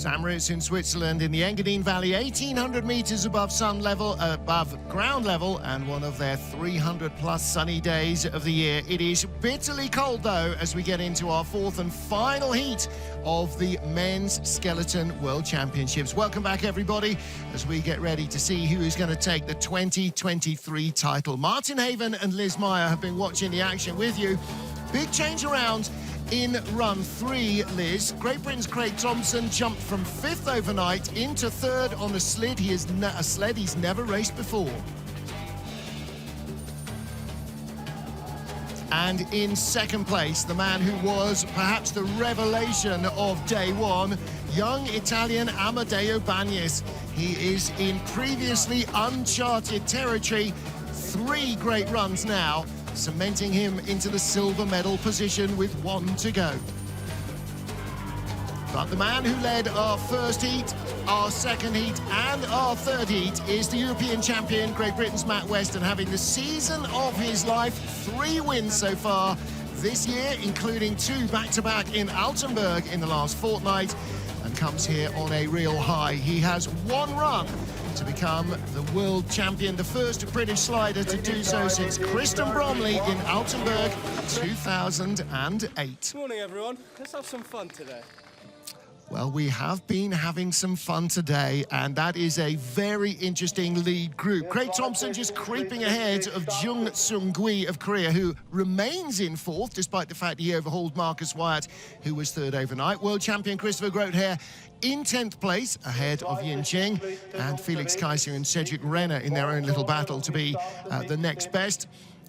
Samritz in Switzerland in the Engadine Valley, 1,800 meters above ground level, and one of their 300-plus sunny days of the year. It is bitterly cold, though, as we get into our fourth and final heat of the Men's Skeleton World Championships. Welcome back, everybody, as we get ready to see who is going to take the 2023 title. Martin Haven and Liz Maier have been watching the action with you. Big change around in run 3, Liz. Great Britain's Craig Thompson jumped from 5th overnight into 3rd on a sled. He is a sled he's never raced before. And in 2nd place, the man who was perhaps the revelation of day one, young Italian Amedeo Bagnis. He is in previously uncharted territory. 3 great runs now, cementing him into the silver medal position with 1 to go. But the man who led our first heat, our second heat, and our third heat is the European champion, Great Britain's Matt Weston, having the season of his life. 3 wins so far this year, including 2 back-to-back in Altenburg in the last fortnight, and comes here on a real high. He has 1 run to become the world champion, the first British slider to do so since Kristen Bromley in Altenburg 2008. Good morning, everyone. Let's have some fun today. Well, we have been having some fun today, and that is a very interesting lead group. Craig Thompson just creeping ahead of Jung Seung-gi of Korea, who remains in 4th, despite the fact he overhauled Marcus Wyatt, who was 3rd overnight. World champion Christopher Grotheer in 10th place, ahead of Yin Zheng, and Felix Keisinger and Cedric Renner in their own little battle to be the next best.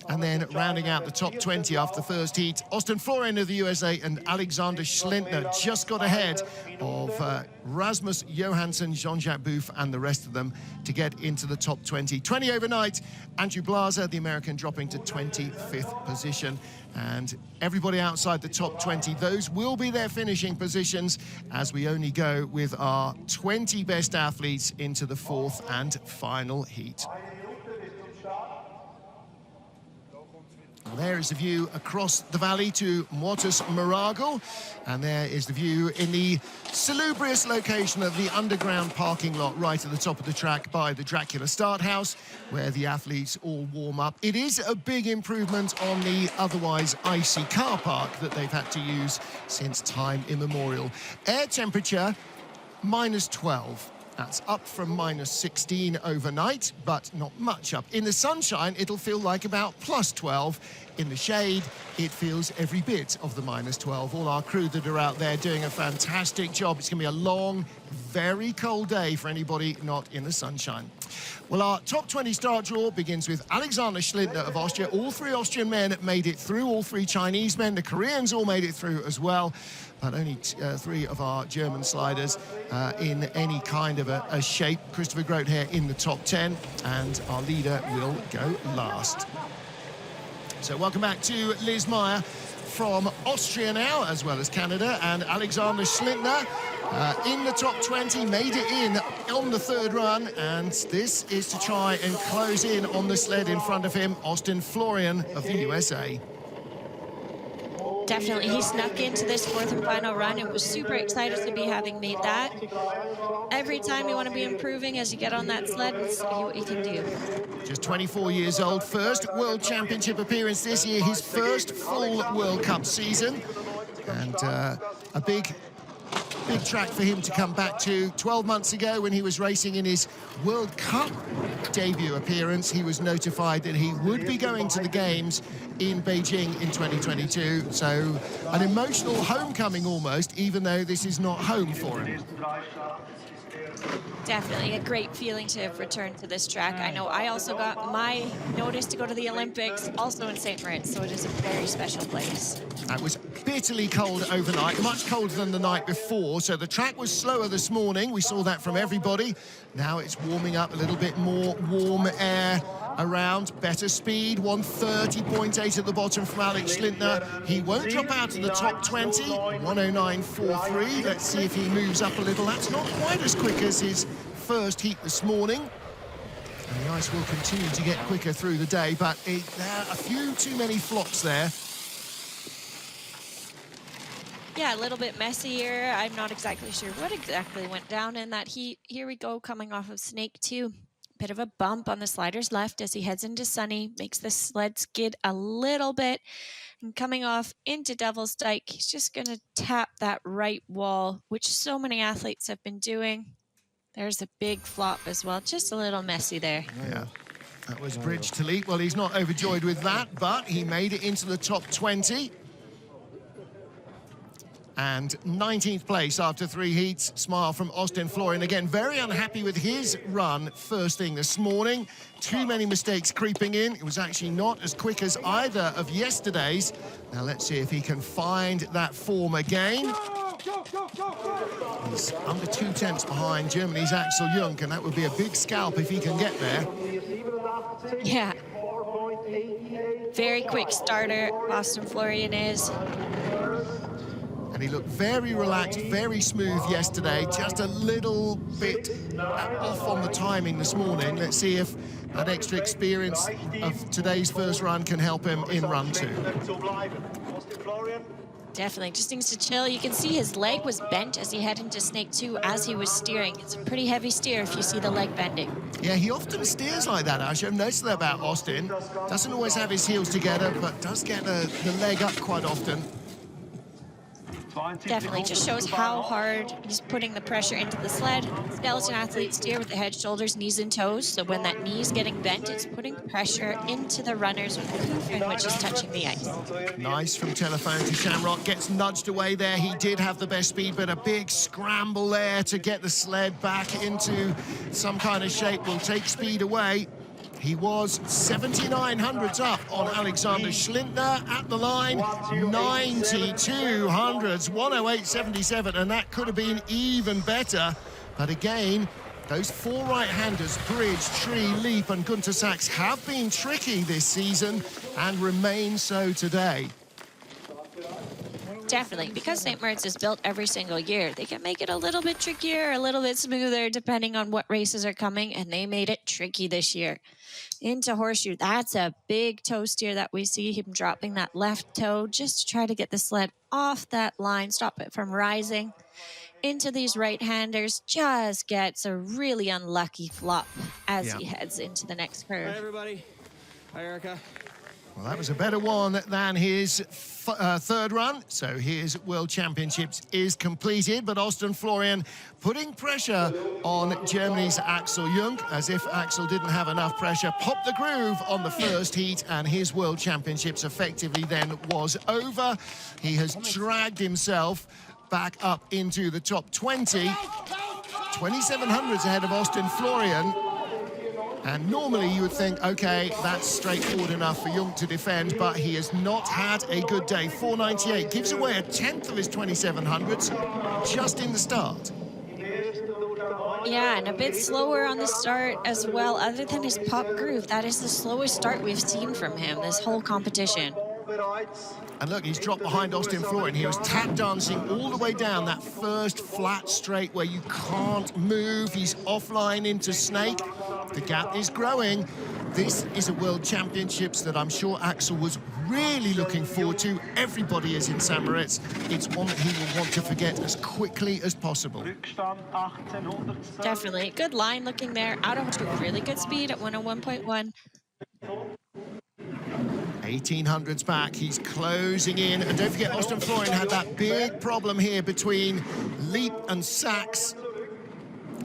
And then rounding out the top 20 after the first heat, Austin Florian of the USA and Alexander Schlintner just got ahead of Rasmus Johansson, Jean-Jacques Bouffe, and the rest of them to get into the top 20. 20 overnight, Andrew Blaser, the American, dropping to 25th position. And everybody outside the top 20, those will be their finishing positions as we only go with our 20 best athletes into the 4th and final heat. There is the view across the valley to Motus Moragal, and there is the view in the salubrious location of the underground parking lot right at the top of the track by the Dracula Start House, where the athletes all warm up. It is a big improvement on the otherwise icy car park that they've had to use since time immemorial. Air temperature, -12. That's up from -16 overnight, but not much up. In the sunshine, it'll feel like about +12. In the shade, it feels every bit of the -12. All our crew that are out there doing a fantastic job. It's going to be a long, very cold day for anybody not in the sunshine. Well, our top 20 start draw begins with Alexander Schlintner of Austria. All 3 Austrian men made it through, all 3 Chinese men. The Koreans all made it through as well, but only 3 of our German sliders in any kind of a shape. Christopher Grotheer in the top 10, and our leader will go last. So welcome back to Liz Maier from Austria now, as well as Canada, and Alexander Schlintner in the top 20, made it in on the 3rd run, and this is to try and close in on the sled in front of him, Austin Florian of the USA. Definitely, he snuck into this 4th and final run and was super excited to be having made that. Every time you want to be improving as you get on that sled and see what you can do. Just 24 years old, first World Championship appearance this year, his first full World Cup season, and a big track for him to come back to. 12 months ago, when he was racing in his World Cup debut appearance, he was notified that he would be going to the Games in Beijing in 2022. So an emotional homecoming almost, even though this is not home for him. Definitely a great feeling to have returned to this track. I know I also got my notice to go to the Olympics, also in St. Moritz, so it is a very special place. It was bitterly cold overnight, much colder than the night before, so the track was slower this morning. We saw that from everybody. Now it's warming up, a little bit more warm air around. Better speed, 130.8 at the bottom from Alex Schlintner. He won't drop out of the top 20, 109.43. Let's see if he moves up a little. That's not quite as quick as his first heat this morning. And the ice will continue to get quicker through the day, but there are a few too many flops there. Yeah, a little bit messier. I'm not exactly sure what exactly went down in that heat. Here we go, coming off of Snake 2. Bit of a bump on the sliders left as he heads into Sunny, makes the sled skid a little bit. And coming off into Devil's Dyke, he's just going to tap that right wall, which so many athletes have been doing. There's a big flop as well, just a little messy there. Yeah, that was bridge to leap. Well, he's not overjoyed with that, but he made it into the top 20. And 19th place after 3 heats. Smile from Austin Florian. Again, very unhappy with his run first thing this morning. Too many mistakes creeping in. It was actually not as quick as either of yesterday's. Now let's see if he can find that form again. He's under 2 tenths behind Germany's Axel Jungk, and that would be a big scalp if he can get there. Yeah. Very quick starter, Austin Florian is. And he looked very relaxed, very smooth yesterday, just a little bit off on the timing this morning. Let's see if that extra experience of today's first run can help him in run 2. Definitely, just needs to chill. You can see his leg was bent as he headed into Snake 2 as he was steering. It's a pretty heavy steer if you see the leg bending. Yeah, he often steers like that, Ash. I've noticed that about Austin. Doesn't always have his heels together, but does get the leg up quite often. Definitely, just shows how hard he's putting the pressure into the sled. Skeleton athletes steer with the head, shoulders, knees, and toes. So when that knee is getting bent, it's putting pressure into the runners with the hoof, which is touching the ice. Nice from Telephone to Shamrock. Gets nudged away there. He did have the best speed, but a big scramble there to get the sled back into some kind of shape. Will take speed away. He was 79 hundredths up on Alexander Schlintner at the line, 92 hundredths, 108.77, and that could have been even better. But again, those 4 right-handers, Bridge, Tree, Leap, and Gunter Sachs have been tricky this season and remain so today. Definitely, because St. Moritz is built every single year, they can make it a little bit trickier, a little bit smoother, depending on what races are coming, and they made it tricky this year. Into Horseshoe, that's a big toe steer that we see him dropping that left toe just to try to get the sled off that line, stop it from rising. Into these right-handers, just gets a really unlucky flop as he heads into the next curve. Hi, everybody. Hi, Erica. Well, that was a better one than his third run, so his World Championships is completed. But Austin Florian putting pressure on Germany's Axel Jungk, as if Axel didn't have enough pressure. Popped the groove on the first heat, and his World Championships effectively then was over. He has dragged himself back up into the top 20. 27 hundredths ahead of Austin Florian. And normally you would think, okay, that's straightforward enough for Jungk to defend, but he has not had a good day. 498, gives away a tenth of his 27 hundredths just in the start. Yeah, and a bit slower on the start as well. Other than his pop groove, that is the slowest start we've seen from him this whole competition. And look, he's dropped behind Austin Florian. He was tap dancing all the way down that first flat straight where you can't move. He's offline into Snake. The gap is growing. This is a World Championships that I'm sure Axel was really looking forward to. Everybody is in St. Moritz. It's one that he will want to forget as quickly as possible. Definitely. Good line looking there. Out of really good speed at 101.1. 1800s back, he's closing in. And don't forget, Austin Florian had that big problem here between Leap and Sachs.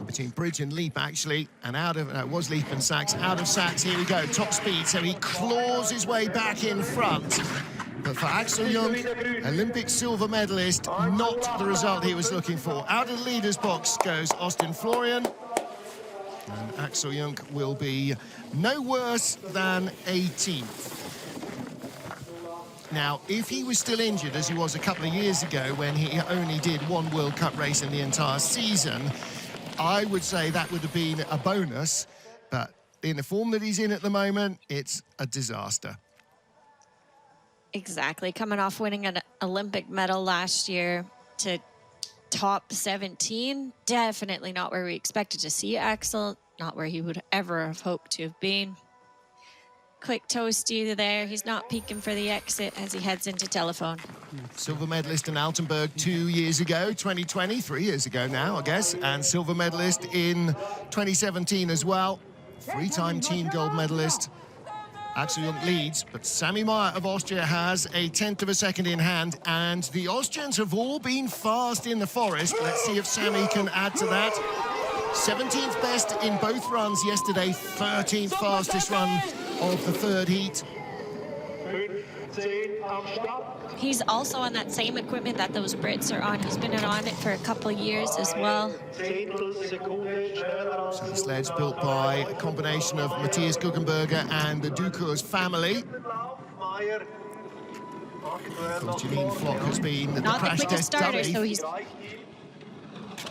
Between Bridge and Leap, actually. And out of, it was Leap and Sachs. Out of Sachs, here we go, top speed. So he claws his way back in front. But for Axel Jungk, Olympic silver medalist, not the result he was looking for. Out of the leader's box goes Austin Florian. And Axel Jungk will be no worse than 18th. Now, if he was still injured, as he was a couple of years ago when he only did 1 World Cup race in the entire season, I would say that would have been a bonus. But in the form that he's in at the moment, it's a disaster. Exactly. Coming off winning an Olympic medal last year to top 17, definitely not where we expected to see Axel, not where he would ever have hoped to have been. Quick toasty there. He's not peaking for the exit as he heads into telephone. Silver medalist in Altenburg 2 years ago, 2020, 3 years ago now, I guess, and silver medalist in 2017 as well. Three-time team gold medalist. Axel Jungk leads, but Sami Maier of Austria has a 1/10 of a second in hand, and the Austrians have all been fast in the forest. Let's see if Sami can add to that. 17th best in both runs yesterday, 13th fastest run of the third heat. He's also on that same equipment that those Brits are on. He's been on it for a couple of years as well. So the sled's built by a combination of Matthias Guggenberger and the Ducours family. Of course, Janine Flock has been the crash test starter, dummy. so he's...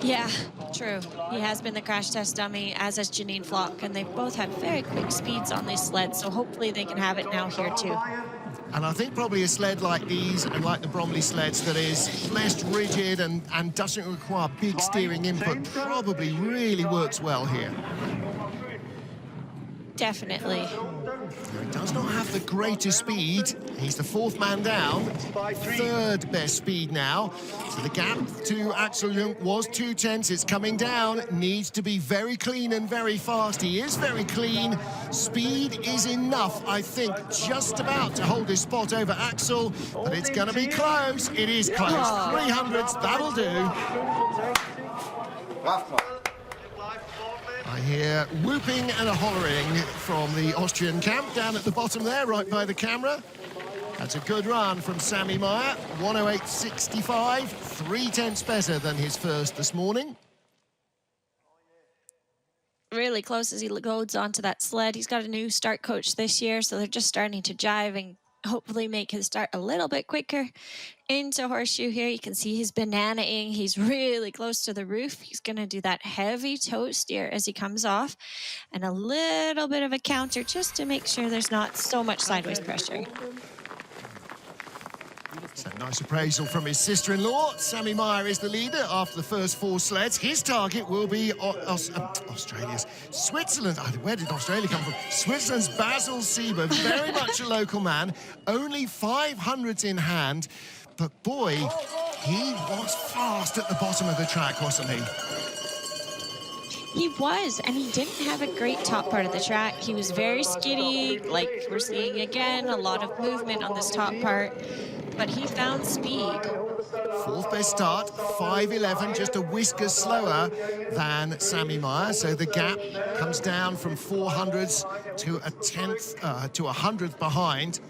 Yeah, true. He has been the crash test dummy, as has Janine Flock, and they both have very quick speeds on these sleds, so hopefully they can have it now here too. And I think probably a sled like these and like the Bromley sleds that is less rigid and doesn't require big steering input probably really works well here. Definitely. He does not have the greatest speed. He's the fourth man down. Third best speed now. So the gap to Axel Jungk was 2/10. It's coming down. Needs to be very clean and very fast. He is very clean. Speed is enough, I think, just about to hold his spot over Axel. But it's going to be close. It is close. 300s, that'll do. I hear whooping and a hollering from the Austrian camp down at the bottom there, right by the camera. That's a good run from Sami Maier. 108.65, 3/10 better than his first this morning. Really close as he goes onto that sled. He's got a new start coach this year, so they're just starting to jive and hopefully make his start a little bit quicker. Into horseshoe here, you can see he's bananaing. He's really close to the roof. He's going to do that heavy toe steer as he comes off, and a little bit of a counter just to make sure there's not so much sideways pressure. So nice appraisal from his sister-in-law. Sami Maier is the leader after the first four sleds. His target will be Switzerland. Where did Australia come from? Switzerland's Basil Sieber, very much a local man. Only 500s in hand. But boy, he was fast at the bottom of the track, wasn't he? He was, and he didn't have a great top part of the track. He was very skiddy, like we're seeing again, a lot of movement on this top part, but he found speed. Fourth best start, 5:11, just a whisker slower than Sami Maier. So the gap comes down from 400s to a 10th, to a 100th behind.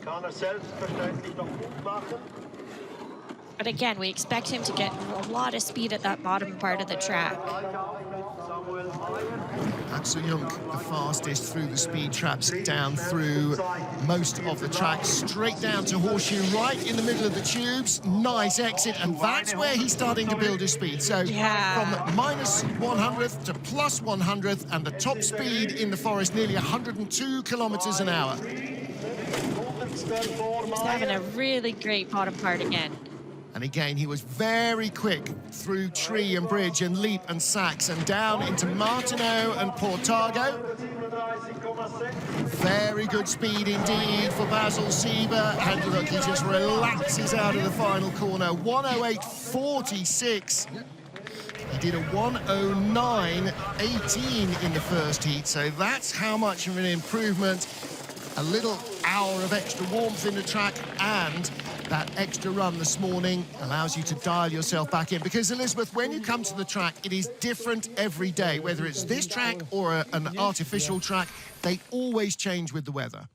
But again, we expect him to get a lot of speed at that bottom part of the track. Axel Jungk, the fastest through the speed traps, down through most of the track, straight down to horseshoe, right in the middle of the tubes. Nice exit, and that's where he's starting to build his speed. So from minus 100th to plus 100th, and the top speed in the forest, nearly 102 kilometers an hour. He's having a really great bottom part again. And again, he was very quick through tree and bridge and leap and sacks and down into Martineau and Portago. Very good speed indeed for Basil Sieber. And look, he just relaxes out of the final corner. 108.46. He did a 109.18 in the first heat. So that's how much of an improvement. A little hour of extra warmth in the track, and that extra run this morning allows you to dial yourself back in. Because, Elizabeth, when you come to the track, it is different every day. Whether it's this track or an artificial track, they always change with the weather.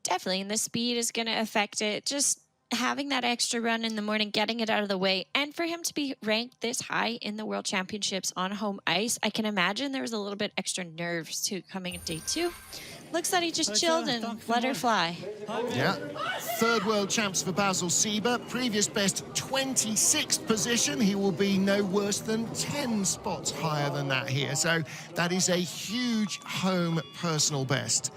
Definitely, and the speed is going to affect it. Just having that extra run in the morning, getting it out of the way, and for him to be ranked this high in the World Championships on home ice, I can imagine there was a little bit extra nerves too coming in day two. Looks like he just chilled and let her fly. Yeah, third world champs for Basil Sieber. Previous best 26th position. He will be no worse than 10 spots higher than that here. So that is a huge home personal best.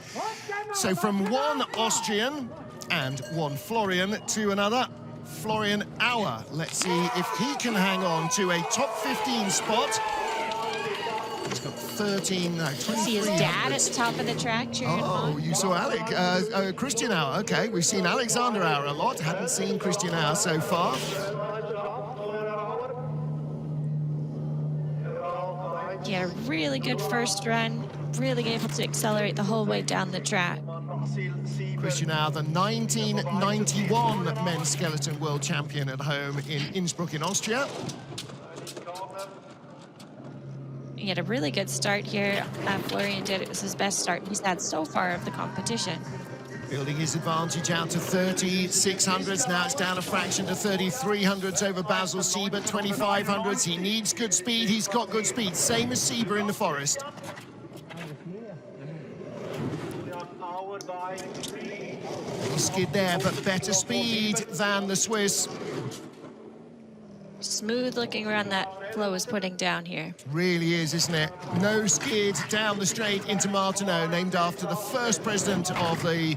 So from one Austrian and one Florian to another, Florian Auer. Let's see if he can hang on to a top 15 spot. He's got 23. See his dad at the top of the track cheering him on. Oh, you saw Alec. Christian Auer. Okay, we've seen Alexander Auer a lot. Hadn't seen Christian Auer so far. Yeah, really good first run. Really able to accelerate the whole way down the track. Christian Auer, the 1991 men's skeleton world champion at home in Innsbruck in Austria. He had a really good start here. Florian did. It was his best start he's had so far of the competition. Building his advantage out to 3600s. Now it's down a fraction to 3300s over Basil Sieber. 2500s. He needs good speed. He's got good speed. Same as Sieber in the forest. Skid there, but better speed than the Swiss. Smooth looking around that Flo is putting down here. Really is, isn't it? No skid down the straight into Martineau, named after the first president of the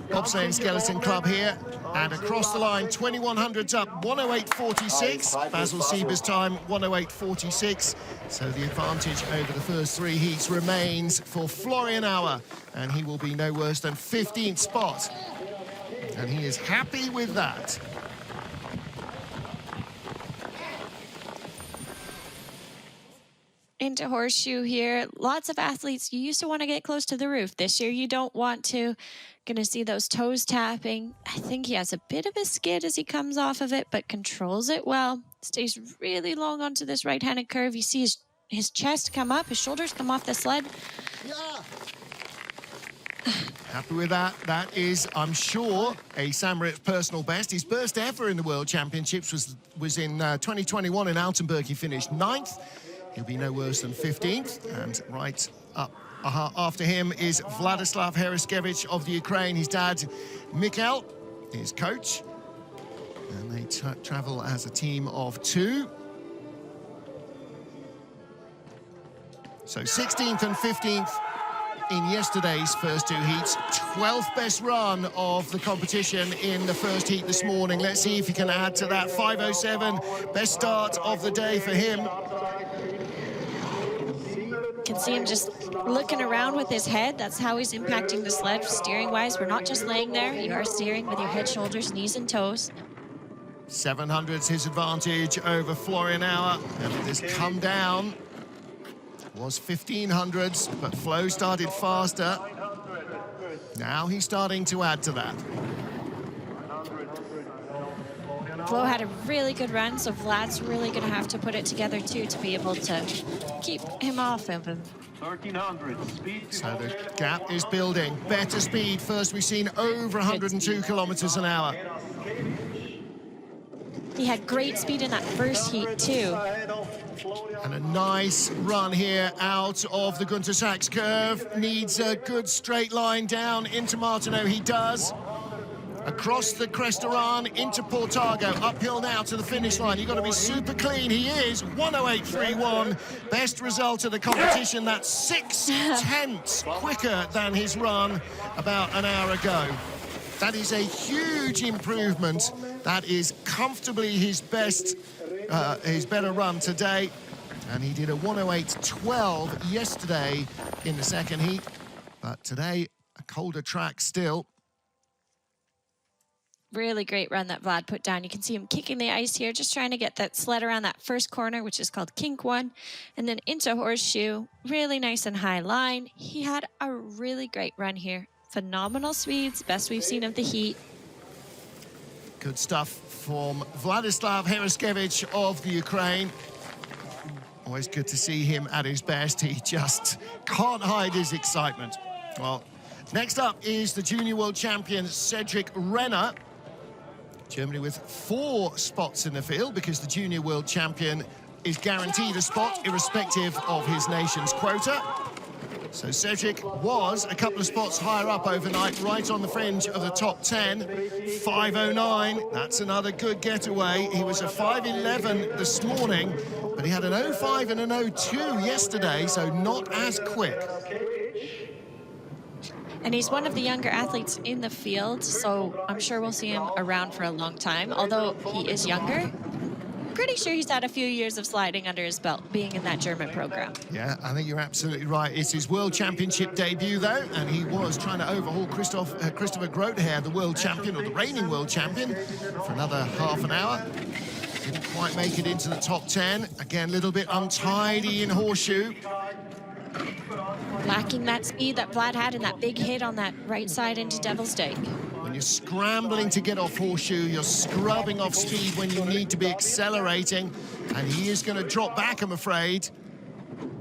Bobsleigh and Skeleton Club here. And across the line, 2100s up, 108.46. Basil Sieber's time, 108.46. So the advantage over the first three heats remains for Florian Auer, and he will be no worse than 15th spot. And he is happy with that. Into horseshoe here. Lots of athletes, you used to want to get close to the roof. This year you don't want to. Gonna see those toes tapping. I think he has a bit of a skid as he comes off of it, but controls it well. Stays really long onto this right-handed curve. You see his chest come up, his shoulders come off the sled. Yeah. Happy with that. That is, I'm sure, a Samrit personal best. His best ever in the World Championships was in 2021 in Altenburg. He finished 9th. He'll be no worse than 15th. And right up after him is Vladyslav Heraskevych of the Ukraine. His dad, Mikhail, his coach. And they travel as a team of 2. So 16th and 15th in yesterday's first 2 heats. 12th best run of the competition in the first heat this morning. Let's see if he can add to that. 5:07, best start of the day for him. You can see him just looking around with his head. That's how he's impacting the sled steering wise. We're not just laying there. You are steering with your head, shoulders, knees and toes. 700's his advantage over Florian Auer, and it has come down. Was 1500s, but Flo started faster. Now he's starting to add to that. Flo had a really good run, so Vlad's really going to have to put it together too to be able to keep him off of him. 1300 speed. So the gap is building. Better speed. First we've seen over 102 kilometers an hour. He had great speed in that first heat too. And a nice run here out of the Gunter Sachs curve. Needs a good straight line down into Martineau. He does. Across the Crestaran into Portago. Uphill now to the finish line. You've got to be super clean. He is 108.31. Best result of the competition. That's 6/10 quicker than his run about an hour ago. That is a huge improvement. That is comfortably his best, his better run today. And he did a 108.12 yesterday in the second heat. But today, a colder track still. Really great run that Vlad put down. You can see him kicking the ice here, just trying to get that sled around that first corner, which is called Kink 1, and then into horseshoe. Really nice and high line. He had a really great run here. Phenomenal speeds, best we've seen of the heat. Good stuff from Vladyslav Heraskevych of the Ukraine. Always good to see him at his best. He just can't hide his excitement. Well, next up is the junior world champion, Cedric Renner. Germany with 4 spots in the field because the junior world champion is guaranteed a spot irrespective of his nation's quota. So Cedric was a couple of spots higher up overnight, right on the fringe of the top 10. 5:09, that's another good getaway. He was a 5:11 this morning, but he had an 0.5 and an 0.2 yesterday, so not as quick. And he's one of the younger athletes in the field, so I'm sure we'll see him around for a long time. Although he is younger, pretty sure he's had a few years of sliding under his belt, being in that German program. Yeah, I think you're absolutely right. It's his World Championship debut, though, and he was trying to overhaul Christopher Grotheer, the world champion, or the reigning world champion, for another half an hour. Didn't quite make it into the top 10. Again, a little bit untidy in horseshoe. Lacking that speed that Vlad had in that big hit on that right side into Devil's Dyke. When you're scrambling to get off horseshoe, you're scrubbing off speed when you need to be accelerating. And he is going to drop back, I'm afraid.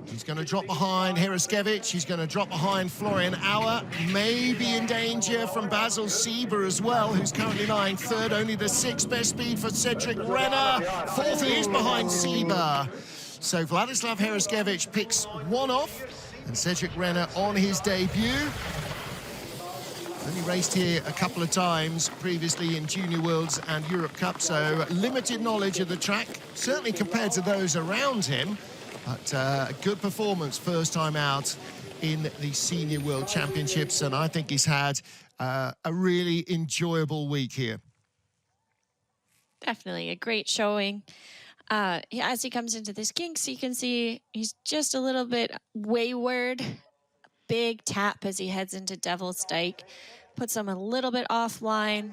He's going to drop behind Heraskevych. He's going to drop behind Florian Auer. Maybe in danger from Basil Sieber as well, who's currently lying third. Only the sixth best speed for Cedric Renner. Fourth he is behind Sieber. So Vladyslav Heraskevych picks one off. And Cedric Renner on his debut. Only raced here a couple of times previously in Junior Worlds and Europe Cup, so limited knowledge of the track, certainly compared to those around him, but a good performance first time out in the Senior World Championships, and I think he's had a really enjoyable week here. Definitely a great showing. As he comes into this kinks, you can see he's just a little bit wayward. Big tap as he heads into Devil's Dyke. Puts him a little bit offline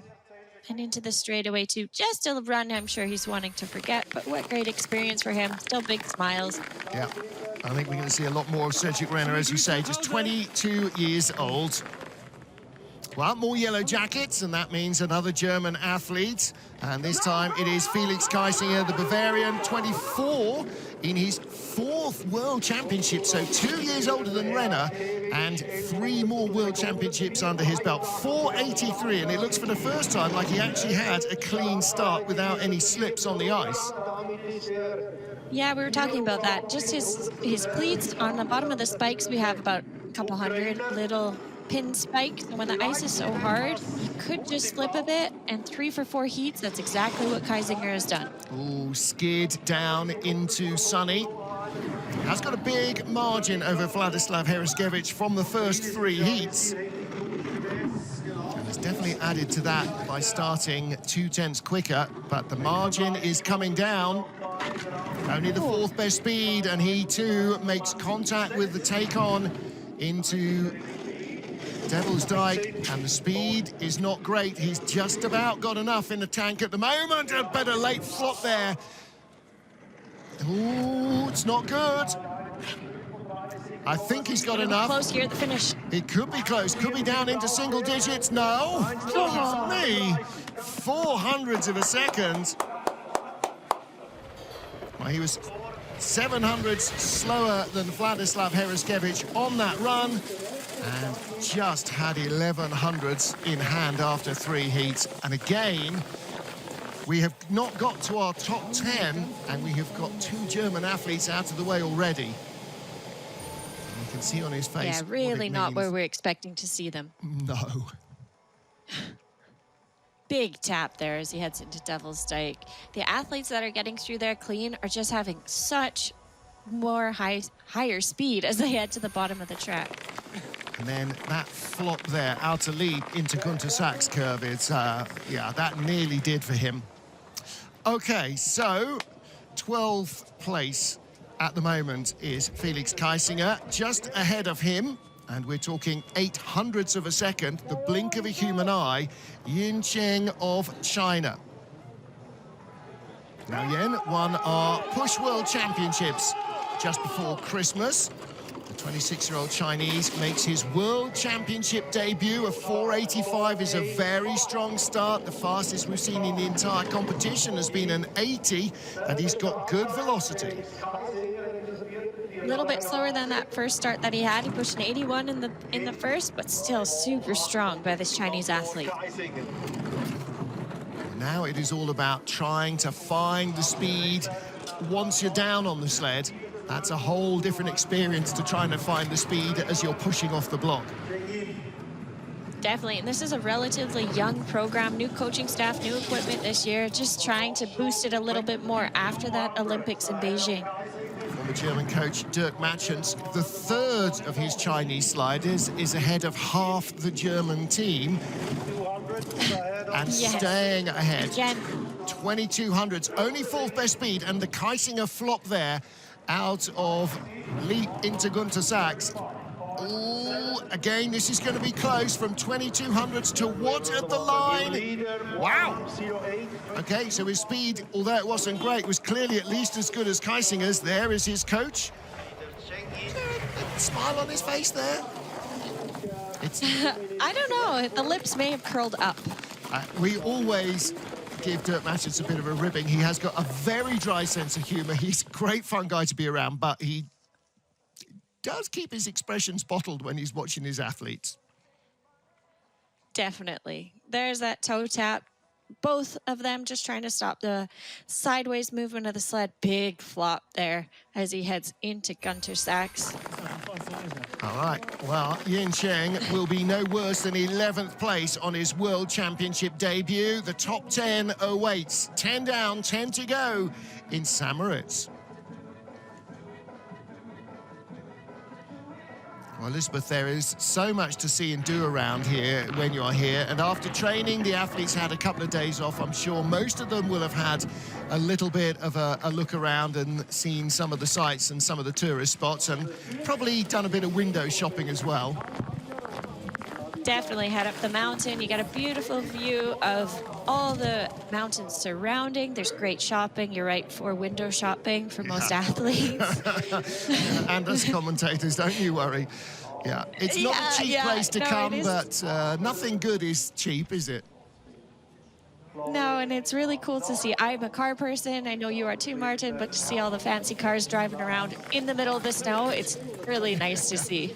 and into the straightaway too. Just a run I'm sure he's wanting to forget, but what great experience for him. Still big smiles. Yeah, I think we're going to see a lot more of Cedric Renner, as you say, just 22 years old. Well, more yellow jackets, and that means another German athlete. And this time it is Felix Keisinger, the Bavarian, 24, in his fourth World Championship, so 2 years older than Renner, and 3 more World Championships under his belt. 4:83, and it looks for the first time like he actually had a clean start without any slips on the ice. Yeah, we were talking about that. Just his cleats on the bottom of the spikes, we have about a couple hundred little pin spikes, and when the ice is so hard, he could just slip a bit, and 3 for 4 heats, that's exactly what Keisinger has done. Ooh, skid down into Sunny. Has got a big margin over Vladyslav Heraskevych from the first 3 heats. And has definitely added to that by starting 2/10 quicker, but the margin is coming down. Only the 4th best speed, and he too makes contact with the take-on into Devil's Dyke, and the speed is not great. He's just about got enough in the tank at the moment. A better late flop there. Ooh, it's not good. I think he's got enough. Close here at the finish. It could be close, could be down into single digits. No, oh, me. 400ths of a second. Well, he was 700ths slower than Vladyslav Heraskevych on that run, and just had 1100ths in hand after 3 heats. And again, we have not got to our top 10, and we have got 2 German athletes out of the way already. And you can see on his face. Yeah, really not where we're expecting to see them. No. Big tap there as he heads into Devil's Dyke. The athletes that are getting through there clean are just having such more higher speed as they head to the bottom of the track. And then that flop there, outer lead into Gunter Sachs curve, it's, yeah, that nearly did for him. Okay, so 12th place at the moment is Felix Keisinger, just ahead of him, and we're talking 800ths of a second, the blink of a human eye, Yin Zheng of China. Now, Yin won our Push World Championships just before Christmas. The 26-year-old Chinese makes his World Championship debut. A 4:85 is a very strong start. The fastest we've seen in the entire competition has been an 80, and he's got good velocity. A little bit slower than that first start that he had. He pushed an 81 in the first, but still super strong by this Chinese athlete. Now it is all about trying to find the speed once you're down on the sled. That's a whole different experience to trying to find the speed as you're pushing off the block. Definitely, and this is a relatively young program, new coaching staff, new equipment this year, just trying to boost it a little bit more after that Olympics in Beijing. Former German coach Dirk Matchens, the third of his Chinese sliders, is ahead of half the German team and staying ahead. Again. 2200s, only fourth best speed, and the Keisinger flop there out of leap into Günter Sachs. Ooh, again, this is going to be close from 2200s to what at the line? Wow. Okay, so his speed, although it wasn't great, was clearly at least as good as Keisinger's. There is his coach. Smile on his face there. It's I don't know, the lips may have curled up. we always give Dirk Matchens a bit of a ribbing. He has got a very dry sense of humour. He's a great fun guy to be around, but he does keep his expressions bottled when he's watching his athletes. Definitely. There's that toe tap. Both of them just trying to stop the sideways movement of the sled. Big flop there as he heads into Günter Sachs. All right, well, Yin Zheng will be no worse than 11th place on his World Championship debut. The top 10 awaits. 10 down, 10 to go in St. Moritz. Well, Elizabeth, there is so much to see and do around here when you're here. And after training, the athletes had a couple of days off. I'm sure most of them will have had a little bit of a look around and seen some of the sights and some of the tourist spots, and probably done a bit of window shopping as well. Definitely head up the mountain. You got a beautiful view of all the mountains surrounding. There's great shopping. You're right for window shopping for most athletes. And as commentators, don't you worry. Yeah, it's not a cheap place to come, but nothing good is cheap, is it? No, and it's really cool to see. I'm a car person. I know you are too, Martin, but to see all the fancy cars driving around in the middle of the snow, it's really nice to see.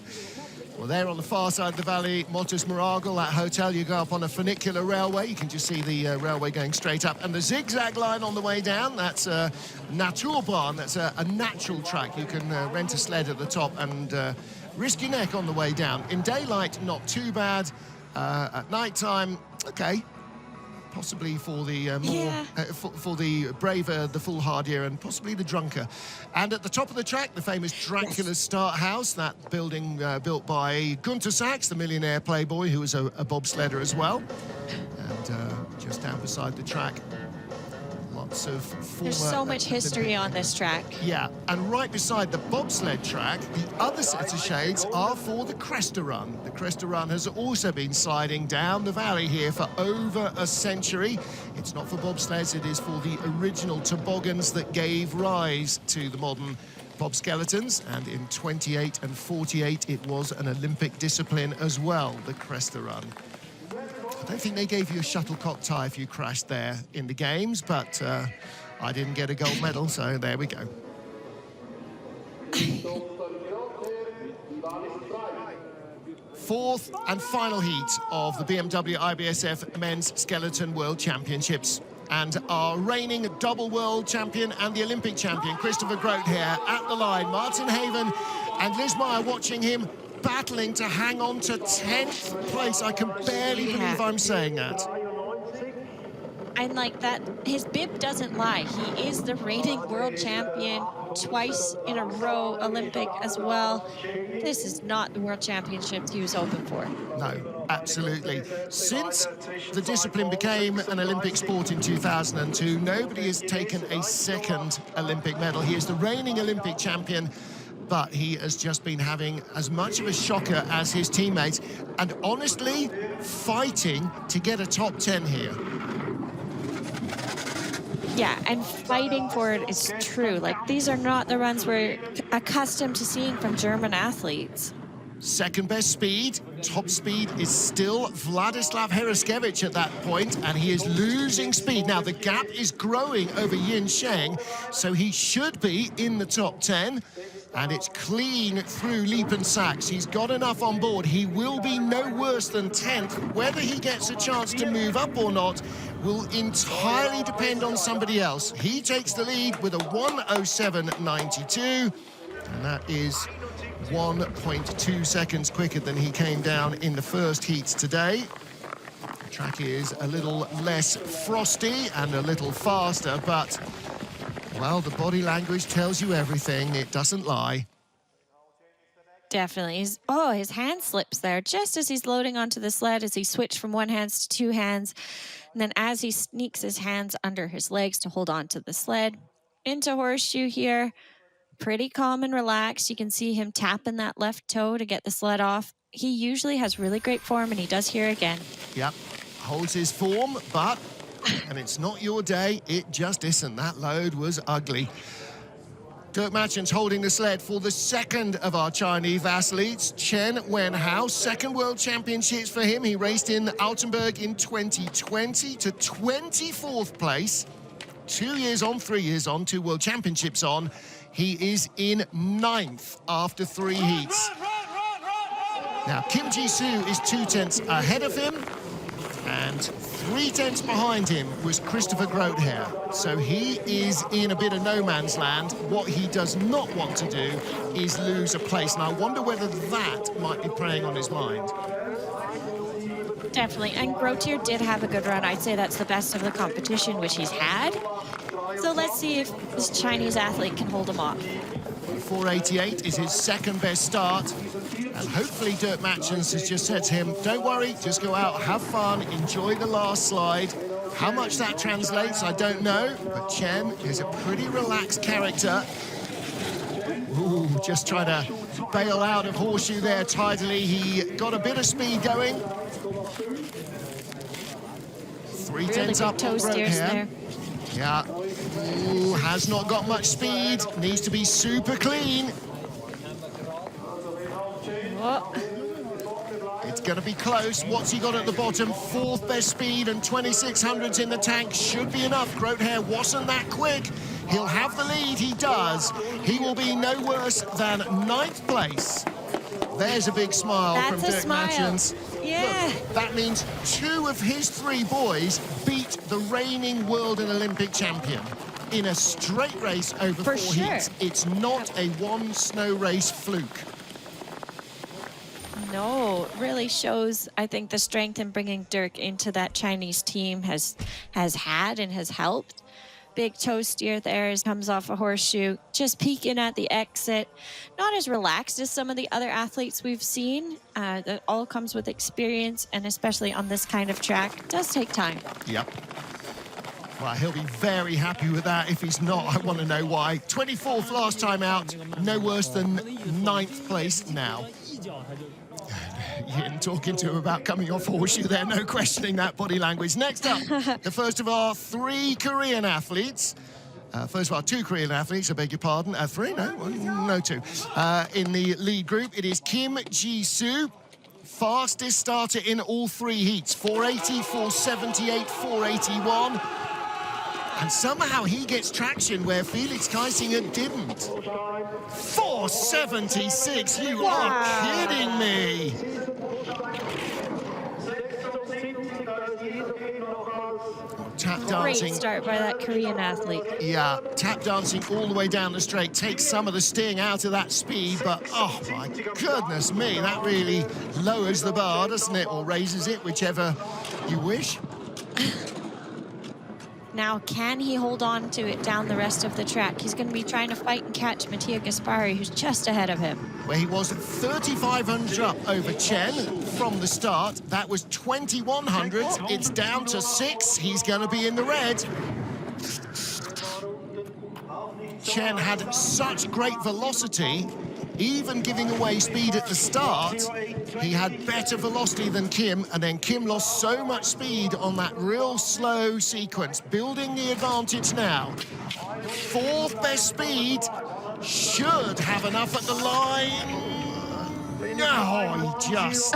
Well, there on the far side of the valley, Motus Maragall, that hotel, you go up on a funicular railway. You can just see the railway going straight up. And the zigzag line on the way down, that's Naturbahn. That's a natural track. You can rent a sled at the top and risk your neck on the way down. In daylight, not too bad. At night time, okay. Possibly for the for the braver, the foolhardier, and possibly the drunker. And at the top of the track, the famous Dracula's Start House, that building built by Günter Sachs, the millionaire playboy, who was a bobsledder as well. And just down beside the track, lots of former... There's so much history on this track. Yeah, and right beside the bobsled track, the other set of shades are for the Cresta Run. The Cresta Run has also been sliding down the valley here for over a century. It's not for bobsleds, it is for the original toboggans that gave rise to the modern bobskeletons, and in 28 and 48 it was an Olympic discipline as well, the Cresta Run. I don't think they gave you a shuttlecock tie if you crashed there in the games, but I didn't get a gold medal, so there we go. Fourth and final heat of the BMW IBSF Men's Skeleton World Championships. And our reigning double world champion and the Olympic champion, Christopher Grotheer, at the line. Martin Haven and Liz Maier watching him, battling to hang on to 10th place. I can barely believe I'm saying that. And like that, his bib doesn't lie. He is the reigning world champion, twice in a row Olympic as well. This is not the world championships he was hoping for. No, absolutely. Since the discipline became an Olympic sport in 2002, nobody has taken a second Olympic medal. He is the reigning Olympic champion, but he has just been having as much of a shocker as his teammates, and honestly, fighting to get a top 10 here. Yeah, and fighting for it is true. Like, these are not the runs we're accustomed to seeing from German athletes. Second best speed, top speed is still Vladyslav Heraskevych at that point, and he is losing speed. Now, the gap is growing over Yin Zheng, so he should be in the top 10. And it's clean through Leap and Sachs. He's got enough on board. He will be no worse than 10th. Whether he gets a chance to move up or not will entirely depend on somebody else. He takes the lead with a 1:07.92. And that is 1.2 seconds quicker than he came down in the first heats today. The track is a little less frosty and a little faster, but, well, the body language tells you everything. It doesn't lie. Definitely. His hand slips there just as he's loading onto the sled, as he switched from one hand to two hands. And then as he sneaks his hands under his legs to hold on to the sled, into horseshoe here, pretty calm and relaxed. You can see him tapping that left toe to get the sled off. He usually has really great form, and he does here again. Yep, holds his form, but, and it's not your day, it just isn't. That load was ugly. Dirk Matchen's holding the sled for the second of our Chinese athletes, Chen Wenhao. Second World Championships for him. He raced in Altenburg in 2020 to 24th place. 2 years on, 3 years on, 2 World Championships on. He is in 9th after 3 heats. Now, Kim Ji-Soo is 2 tenths ahead of him, and 3 tenths behind him was Christopher Grotheer. So he is in a bit of no man's land. What he does not want to do is lose a place, and I wonder whether that might be preying on his mind. Definitely, and Grotheer did have a good run. I'd say that's the best of the competition, which he's had. So let's see if this Chinese athlete can hold him off. 4:88 is his second best start. And hopefully Dirk Matchens has just said to him, don't worry, just go out, have fun, enjoy the last slide. How much that translates, I don't know, but Chen is a pretty relaxed character. Ooh, just trying to bail out of horseshoe there tidily. He got a bit of speed going. 3 tenths up toe steers there. Yeah, ooh, has not got much speed, needs to be super clean. Oh. It's going to be close. What's he got at the bottom? 4th best speed and 2600s in the tank. Should be enough. Grotheer wasn't that quick. He'll have the lead. He does. He will be no worse than 9th place. There's a big smile from Dirk Matchens. Yeah. Look, that means 2 of his 3 boys beat the reigning world and Olympic champion in a straight race over 4 heats. It's not a one snow race fluke. No, it really shows, I think, the strength in bringing Dirk into that Chinese team has had and has helped. Big toe steer there as comes off a horseshoe, just peeking at the exit. Not as relaxed as some of the other athletes we've seen. That all comes with experience, and especially on this kind of track, it does take time. Yep. Well, he'll be very happy with that. If he's not, I want to know why. 24th last time out, no worse than 9th place now. Yin talking to him about coming off horseshoe there, no questioning that body language. Next up, the first of our 3 Korean athletes. First of our 2 Korean athletes, I beg your pardon. 3? No, 2. In the lead group, it is Kim Ji-Soo. Fastest starter in all 3 heats. 480, 478, 481. And somehow he gets traction where Felix Keisinger didn't. 476, you are kidding me. Tap dancing. Great start by that Korean athlete. Yeah, tap dancing all the way down the straight takes some of the sting out of that speed, but oh my goodness me, that really lowers the bar, doesn't it? Or raises it, whichever you wish. Now, can he hold on to it down the rest of the track? He's going to be trying to fight and catch Mattia Gaspari, who's just ahead of him. Where he was 3,500 up over Chen from the start. That was 2,100. It's down to 6. He's going to be in the red. Chen had such great velocity, even giving away speed at the start. He had better velocity than Kim, and then Kim lost so much speed on that real slow sequence, building the advantage now. 4th best speed, should have enough at the line. No, he just...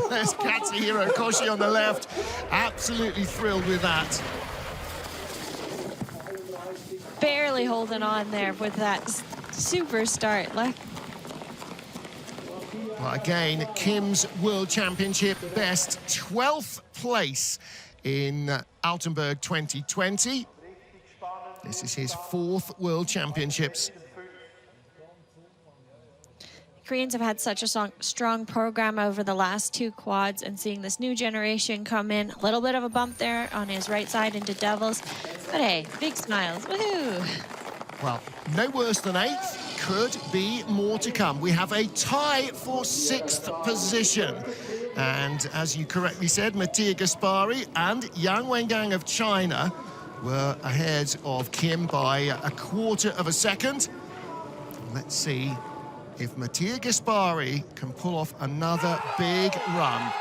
There's Katsuhiro Koshi on the left, absolutely thrilled with that. Barely holding on there with that super start. Well, again, Kim's World Championship best, 12th place in Altenburg 2020. This is his 4th World Championships. Koreans have had such a strong program over the last 2 quads, and seeing this new generation come in, a little bit of a bump there on his right side into Devils, but hey, big smiles, woohoo! Well, no worse than 8th, could be more to come. We have a tie for 6th position. And as you correctly said, Mattia Gaspari and Yang Wengang of China were ahead of Kim by a 1/4 of a second. Let's see if Mattia Gaspari can pull off another big run.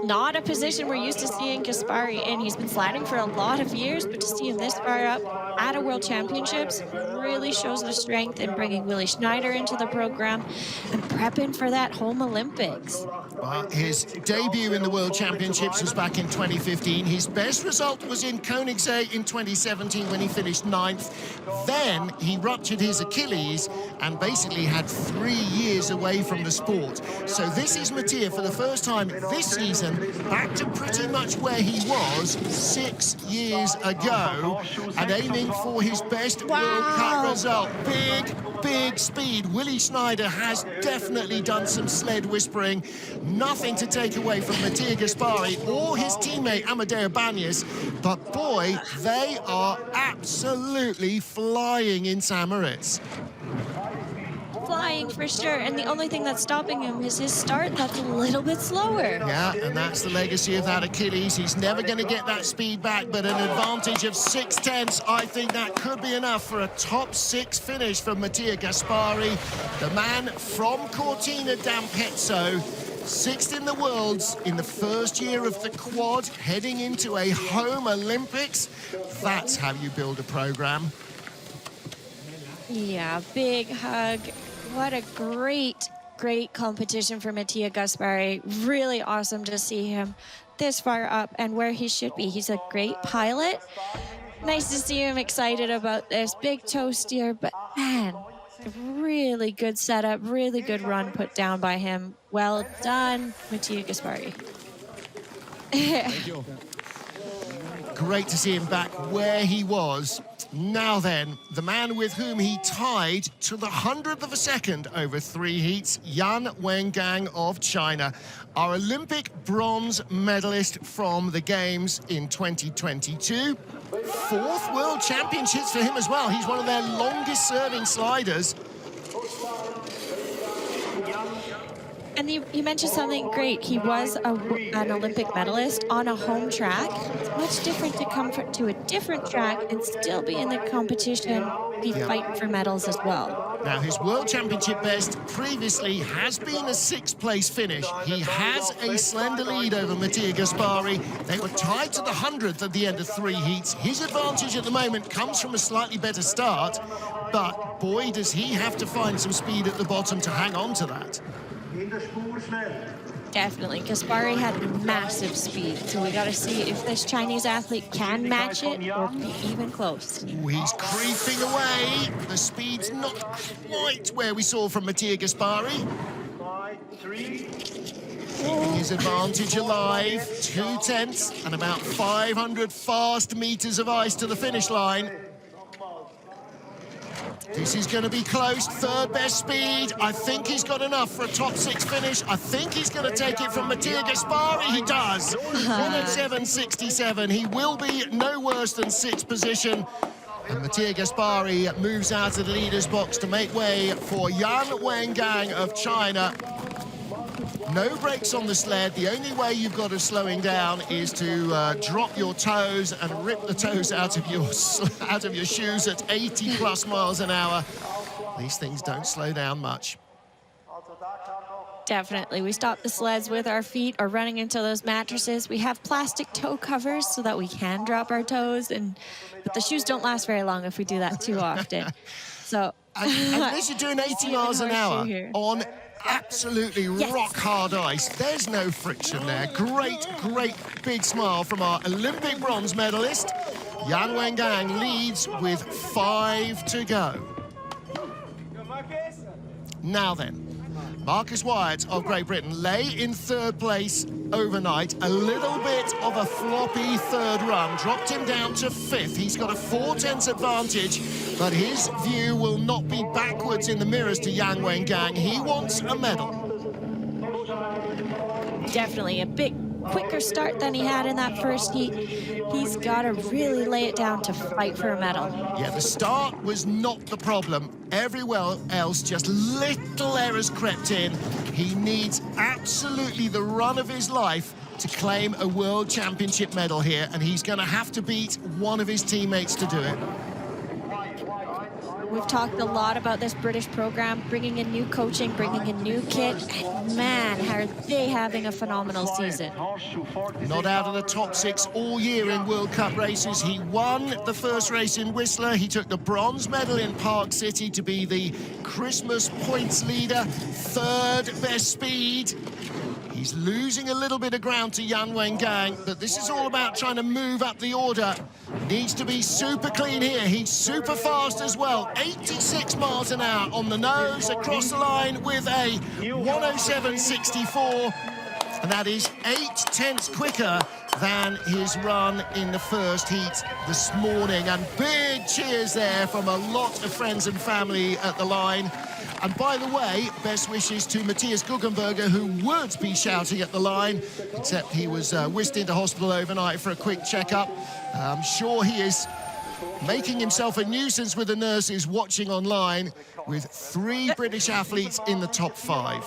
Not a position we're used to seeing Gaspari in. He's been sliding for a lot of years, but to see him this far up at a World Championships really shows the strength in bringing Willi Schneider into the program and prepping for that home Olympics. His debut in the World Championships was back in 2015. His best result was in Koenigsegg in 2017 when he finished 9th. Then he ruptured his Achilles and basically had 3 years away from the sport. So this is Mattia for the first time this season back to pretty much where he was 6 years ago and aiming for his best World Cup result. Big speed. Willi Schneider has definitely done some sled whispering. Nothing to take away from Mattia Gaspari or his teammate Amedeo Bagnis, but boy, they are absolutely flying in St. Moritz. Flying for sure, and the only thing that's stopping him is his start that's a little bit slower. Yeah, and that's the legacy of that Achilles. He's never going to get that speed back, but an advantage of 6/10, I think that could be enough for a top 6 finish for Mattia Gaspari, the man from Cortina d'Ampezzo, 6th in the Worlds in the first year of the quad, heading into a home Olympics. That's how you build a program. Yeah, big hug. What a great competition for Mattia Gaspari. Really awesome to see him this far up and where he should be. He's a great pilot. Nice to see him excited about this. Big toe steer, but man, really good setup, really good run put down by him. Well done, Mattia Gaspari. Thank you. Great to see him back where he was. Now then, the man with whom he tied to the 100th of a second over 3 heats, Yan Wengang of China, our Olympic bronze medalist from the Games in 2022. 4th World Championships for him as well. He's one of their longest serving sliders. And you mentioned something great. He was an Olympic medalist on a home track. It's much different to come to a different track and still be in the competition, be fighting for medals as well. Now, his World Championship best previously has been a 6th place finish. He has a slender lead over Mattia Gaspari. They were tied to the 100th at the end of 3 heats. His advantage at the moment comes from a slightly better start, but boy, does he have to find some speed at the bottom to hang on to that. Definitely. Gaspari had massive speed, so we got to see if this Chinese athlete can match it or be even close. Ooh, he's creeping away. The speed's not quite where we saw from Mattia Gaspari. Keeping his advantage alive. 2/10 and about 500 fast meters of ice to the finish line. This is going to be close. 3rd best speed. I think he's got enough for a top 6 finish. I think he's going to take it from Mattia Gaspari. He does. 1:07.67. He will be no worse than 6th position. And Mattia Gaspari moves out of the leader's box to make way for Yan Wengang of China. No brakes on the sled. The only way you've got of slowing down is to drop your toes and rip the toes out of your shoes at 80+ miles an hour. These things don't slow down much. Definitely. We stop the sleds with our feet or running into those mattresses. We have plastic toe covers so that we can drop our toes, but the shoes don't last very long if we do that too often. So unless you're doing 80 miles an hour on absolutely rock hard ice, there's no friction there. Great big smile from our Olympic bronze medalist. Yan Wengang leads with 5 to go. Now then, Marcus Wyatt of Great Britain lay in third place overnight. A little bit of a floppy third run, dropped him down to fifth. He's got a 4/10 advantage, but his view will not be backwards in the mirrors to Yang Wengang. He wants a medal. Definitely a bit quicker start than he had in that first heat. He's got to really lay it down to fight for a medal. Yeah, the start was not the problem. Everywhere else, just little errors crept in. He needs absolutely the run of his life to claim a World Championship medal here, and he's going to have to beat one of his teammates to do it. We've talked a lot about this British program, bringing in new coaching, bringing in new kit, and man, are they having a phenomenal season. Not out of the top 6 all year in World Cup races. He won the first race in Whistler. He took the bronze medal in Park City to be the Christmas points leader, third best speed. He's losing a little bit of ground to Yang Wengang, but this is all about trying to move up the order. Needs to be super clean here. He's super fast as well. 86 miles an hour on the nose, across the line with a 107.64. And that is 8/10 quicker than his run in the first heat this morning. And big cheers there from a lot of friends and family at the line. And by the way, best wishes to Matthias Guggenberger, who would be shouting at the line, except he was whisked into hospital overnight for a quick checkup. I'm sure he is making himself a nuisance with the nurses watching online, with 3 British athletes in the top 5.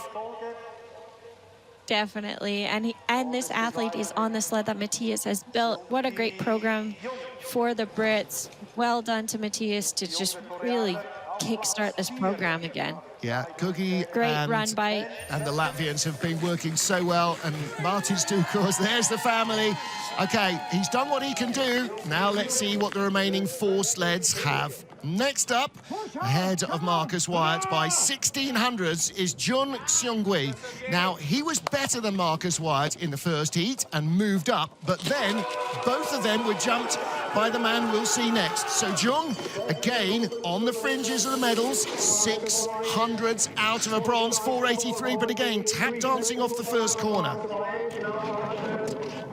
Definitely, and this athlete is on the sled that Matthias has built. What a great program for the Brits. Well done to Matthias to just really kickstart this program again. Yeah, Gugi Great run by... And the Latvians have been working so well. And Martin's too, of course. There's the family. Okay, he's done what he can do. Now let's see what the remaining 4 sleds have. Next up, ahead of Marcus Wyatt by 1600ths is Jun Seunggi. Now, he was better than Marcus Wyatt in the first heat and moved up, but then both of them were jumped by the man we'll see next. So Jung, again, on the fringes of the medals, 600ths out of a bronze, 483, but again, tap dancing off the first corner.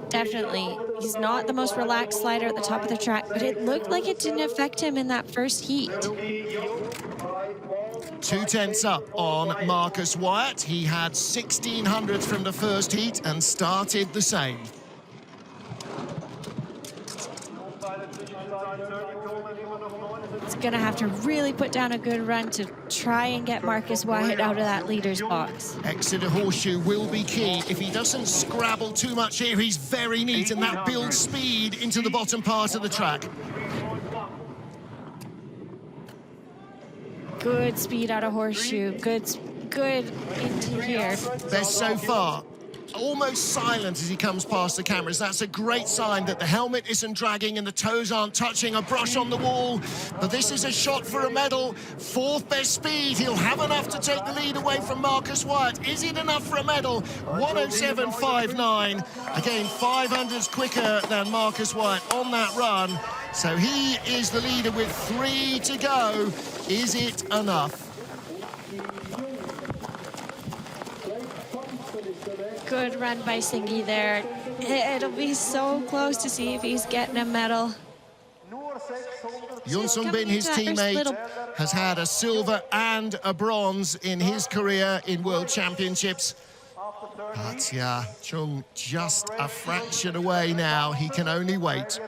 Definitely. He's not the most relaxed slider at the top of the track, but it looked like it didn't affect him in that first heat. 2/10 up on Marcus Wyatt. He had 1600ths from the first heat and started the same. He's going to have to really put down a good run to try and get Marcus Wyatt out of that leader's box. Exeter Horseshoe will be key. If he doesn't scrabble too much here, he's very neat, and that builds speed into the bottom part of the track. Good speed out of Horseshoe. Good into here. Best so far. Almost silent as he comes past the cameras. That's a great sign that the helmet isn't dragging and the toes aren't touching. A brush on the wall, but this is a shot for a medal. 4th best speed. He'll have enough to take the lead away from Marcus Wyatt. Is it enough for a medal? 107.59. Again, 500s quicker than Marcus Wyatt on that run. So he is the leader with 3 to go. Is it enough? Good run by Seunggi there. It'll be so close to see if he's getting a medal. Yun Sung Bin, his teammate, has had a silver and a bronze in his career in World Championships. But yeah, Chung just a fraction away now. He can only wait.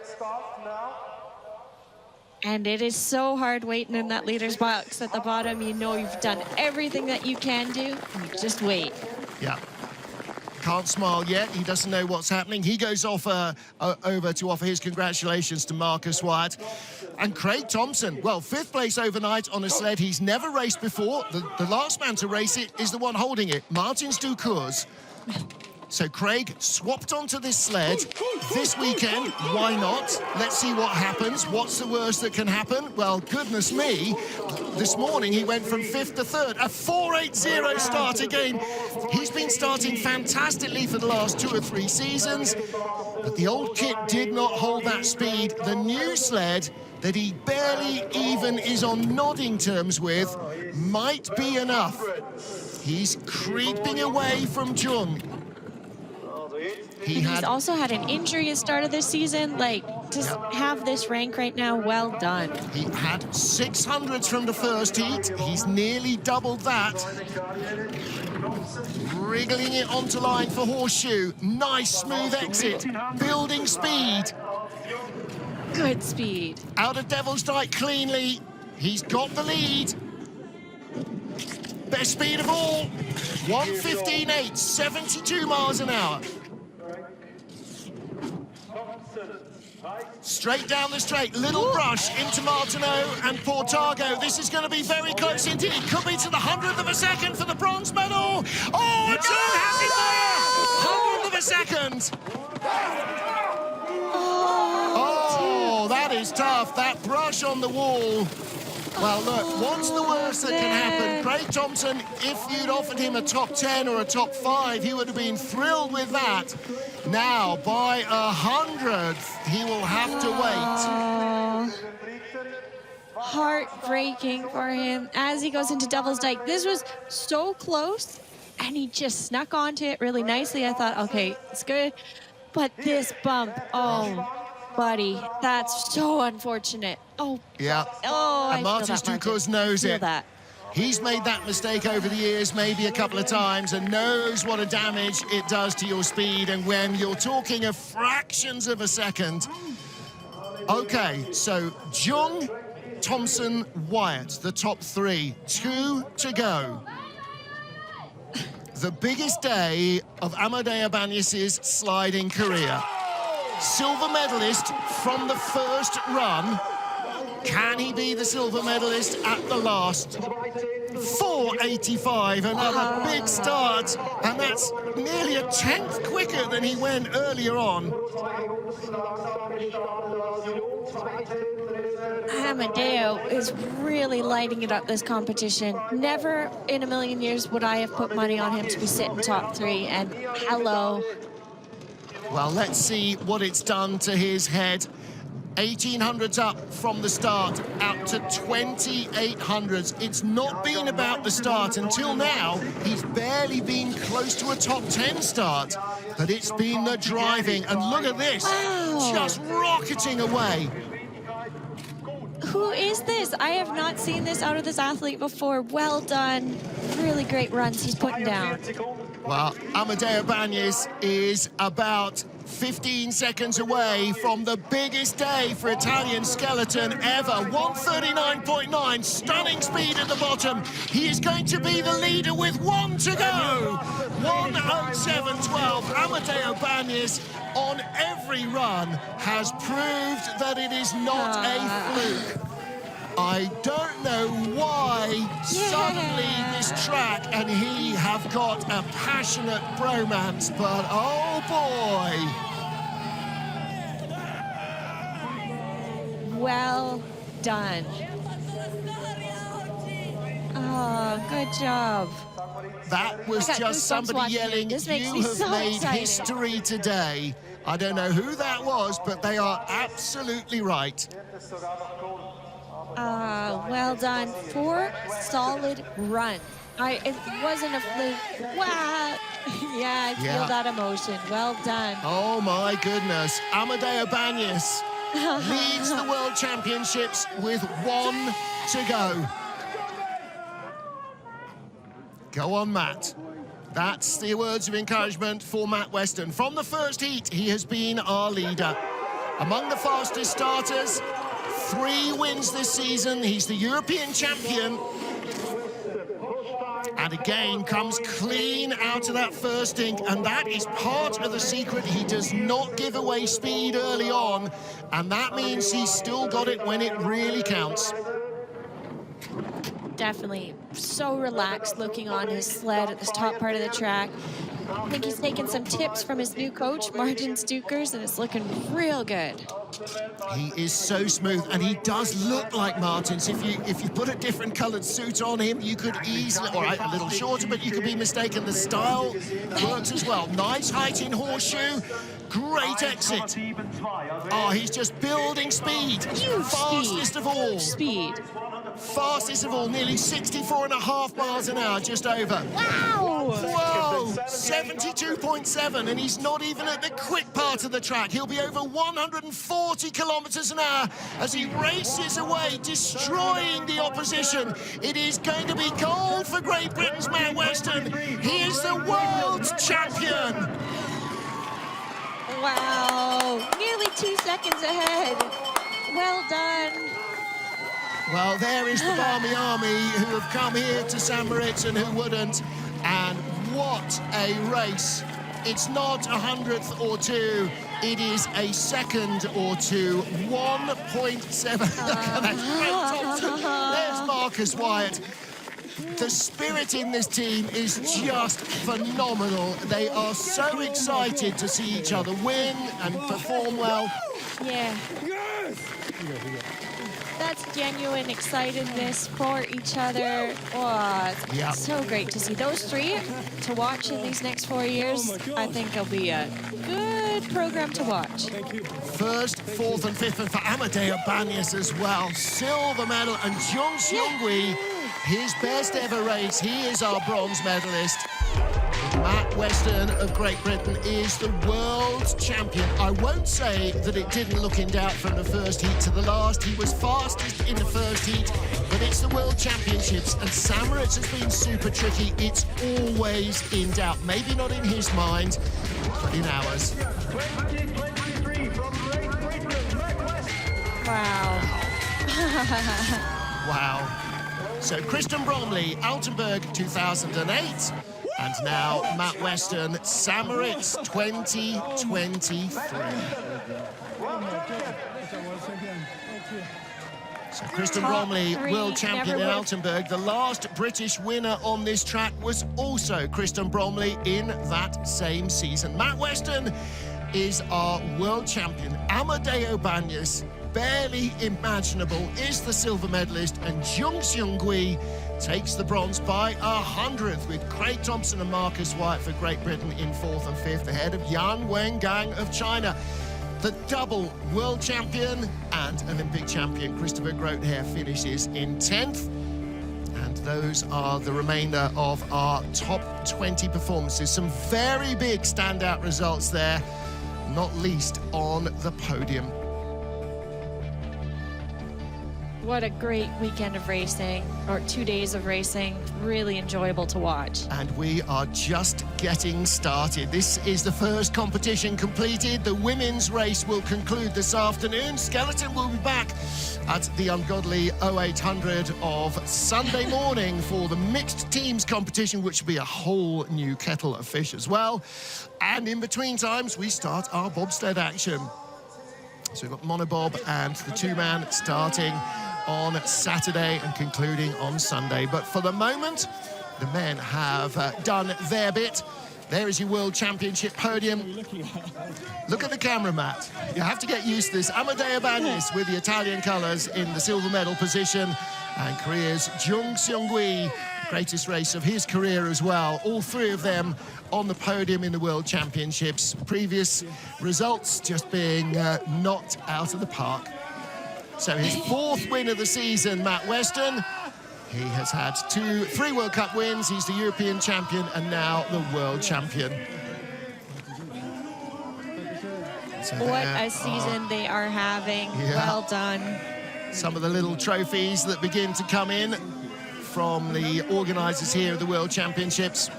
And it is so hard waiting in that leader's box at the bottom. You know you've done everything that you can do. You just wait. Yeah. Can't smile yet. He doesn't know what's happening. He goes off over to offer his congratulations to Marcus Wyatt. And Craig Thompson, well, 5th place overnight on a sled he's never raced before. The last man to race it is the one holding it, Martins Ducours. So Craig swapped onto this sled this weekend. Why not? Let's see what happens. What's the worst that can happen? Well, goodness me, this morning he went from 5th to 3rd. A 4.80 start again. He's been starting fantastically for the last 2 or 3 seasons. But the old kit did not hold that speed. The new sled that he barely even is on nodding terms with might be enough. He's creeping away from Jung. He's also had an injury at the start of this season. Like, to have this rank right now, well done. He had 600s from the first heat. He's nearly doubled that. Wriggling it onto line for Horseshoe. Nice smooth exit. Building speed. Good speed. Out of Devil's Dyke cleanly. He's got the lead. Best speed of all. 1:15.8, 72 miles an hour. Straight down the straight, little brush into Martineau and Portago. This is going to be very close indeed. Could be to the 100th of a second for the bronze medal. Oh, Jung has it there! 100th of a second. Oh, that is tough. That brush on the wall. Well, look, what's the worst that can happen? Craig Thompson, if you'd offered him a top 10 or a top 5, he would have been thrilled with that. Now, by 100th, he will have to wait. Heartbreaking for him as he goes into Devil's Dyke. This was so close, and he just snuck onto it really nicely. I thought, okay, it's good. But this bump, oh, buddy, that's so unfortunate. Oh, yeah. Oh, and Martis Ducos knows it. That. He's made that mistake over the years, maybe a couple of times, and knows what a damage it does to your speed. And when you're talking of fractions of a second. Okay, so Jung, Thompson, Wyatt, the top 3. 2 to go. The biggest day of Amedeo Bagnis' sliding career. Silver medalist from the first run. Can he be the silver medalist at the last? 4:85, another big start, and that's nearly a 10th quicker than he went earlier on. Amedeo is really lighting it up this competition. Never in a million years would I have put money on him to be sitting top 3, and hello. Well, let's see what it's done to his head. 1800s up from the start, out to 2800s. It's not been about the start until now. He's barely been close to a top 10 start, but it's been the driving. And look at this, just rocketing away. Who is this? I have not seen this out of this athlete before. Well done. Really great runs he's putting down. Well, Amedeo Bagnis is about 15 seconds away from the biggest day for Italian skeleton ever. 1:39.9, stunning speed at the bottom. He is going to be the leader with 1 to go. 1:07.12. Amedeo Bagnis on every run has proved that it is not a fluke. I don't know why suddenly this track and he have got a passionate bromance, but oh boy. Well done. Oh, good job. That was just somebody yelling, "You have made history today." I don't know who that was, but they are absolutely right. Well done. 4 solid runs. It wasn't a fluke. Wow. Yeah, I feel that emotion. Well done. Oh my goodness. Amedeo Bagnis leads the World Championships with 1 to go. Go on, Matt. That's the words of encouragement for Matt Weston. From the first heat, he has been our leader. Among the fastest starters, 3 wins this season. He's the European champion. And again, comes clean out of that first ink. And that is part of the secret. He does not give away speed early on. And that means he's still got it when it really counts. Definitely so relaxed looking on his sled at the top part of the track. I think he's taken some tips from his new coach, Martin Stukers, and it's looking real good. He is so smooth, and he does look like Martins. If you put a different coloured suit on him, you could easily, all right, a little shorter, but you could be mistaken. The style works as well. Nice height in horseshoe, great exit. Oh, he's just building speed. Fastest of all. Speed. Fastest of all, nearly 64.5 miles an hour, just over. Wow! Whoa! 72.7, and he's not even at the quick part of the track. He'll be over 140 kilometres an hour as he races away, destroying the opposition. It is going to be gold for Great Britain's Matt Weston. He is the world champion. Wow! Nearly 2 seconds ahead. Well done. Well, there is the Barmy Army who have come here to St. Moritz and who wouldn't. And what a race. It's not a hundredth or two. It is a second or two. 1.7. Look at that great Thompson. There's Marcus Wyatt. The spirit in this team is just phenomenal. They are so excited to see each other win and perform well. Yeah. That's genuine excitedness for each other. Oh, it's so great to see those three to watch in these next 4 years. I think it'll be a good program to watch. First, fourth and fifth, and for Amedeo Bagnis as well. Silver medal, and Jung, his best ever race. He is our bronze medalist. Matt Weston of Great Britain is the world champion. I won't say that it didn't look in doubt from the first heat to the last. He was fastest in the first heat, but it's the World Championships, and St. Moritz has been super tricky. It's always in doubt. Maybe not in his mind, but in ours. Wow. Wow. So Kristen Bromley, Altenburg 2008. And now Matt Weston, St. Moritz 2023. So Kristen Bromley, world champion in Altenburg. The last British winner on this track was also Kristen Bromley in that same season. Matt Weston is our world champion. Amedeo Bagnis, barely imaginable, is the silver medalist, and Seunggi Jung takes the bronze by 100th, with Craig Thompson and Marcus Wyatt for Great Britain in fourth and fifth, ahead of Wengang of China. The double world champion and Olympic champion Christopher Grotheer finishes in 10th. And those are the remainder of our top 20 performances. Some very big standout results there, not least on the podium. What a great weekend of racing, or 2 days of racing. Really enjoyable to watch. And we are just getting started. This is the first competition completed. The women's race will conclude this afternoon. Skeleton will be back at the ungodly 0800 of Sunday morning for the mixed teams competition, which will be a whole new kettle of fish as well. And in between times, we start our bobsled action. So we've got Monobob and the two-man starting on Saturday and concluding on Sunday. But for the moment, the men have done their bit. There is your World Championship podium. Look at the camera, Matt. You have to get used to this. Amedeo Bagnis with the Italian colours in the silver medal position, and Korea's Seunggi, greatest race of his career as well. All three of them on the podium in the World Championships. Previous results just being knocked out of the park. So his fourth win of the season, Matt Weston. He has had three World Cup wins. He's the European champion and now the world champion. So what a season they are having. Yeah. Well done. Some of the little trophies that begin to come in from the organisers here of the World Championships.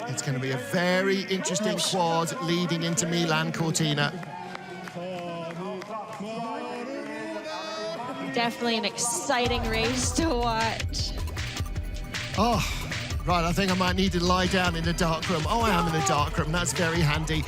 It's going to be a very interesting quad leading into Milan Cortina. Definitely an exciting race to watch. Oh, right, I think I might need to lie down in the dark room. Oh, I am in the dark room, that's very handy.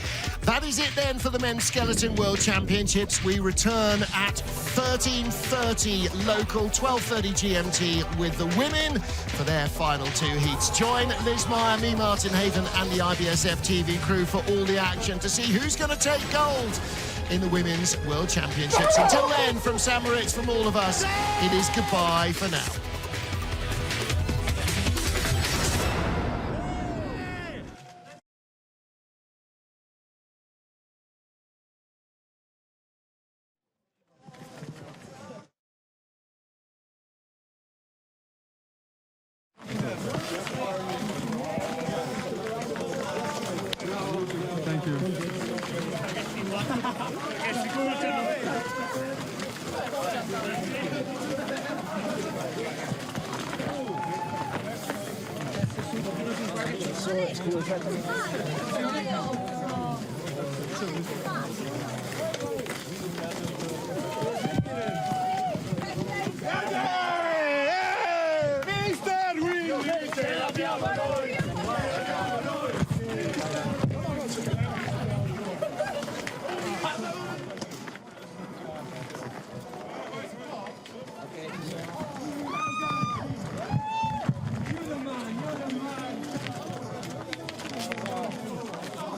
That is it then for the Men's Skeleton World Championships. We return at 13:30 local, 12:30 GMT with the women for their final 2 heats. Join Liz Maier, me, Martin Haven, and the IBSF TV crew for all the action to see who's going to take gold in the Women's World Championships. Until then, from St. Moritz, from all of us, it is goodbye for now. Thank you. So it's cool.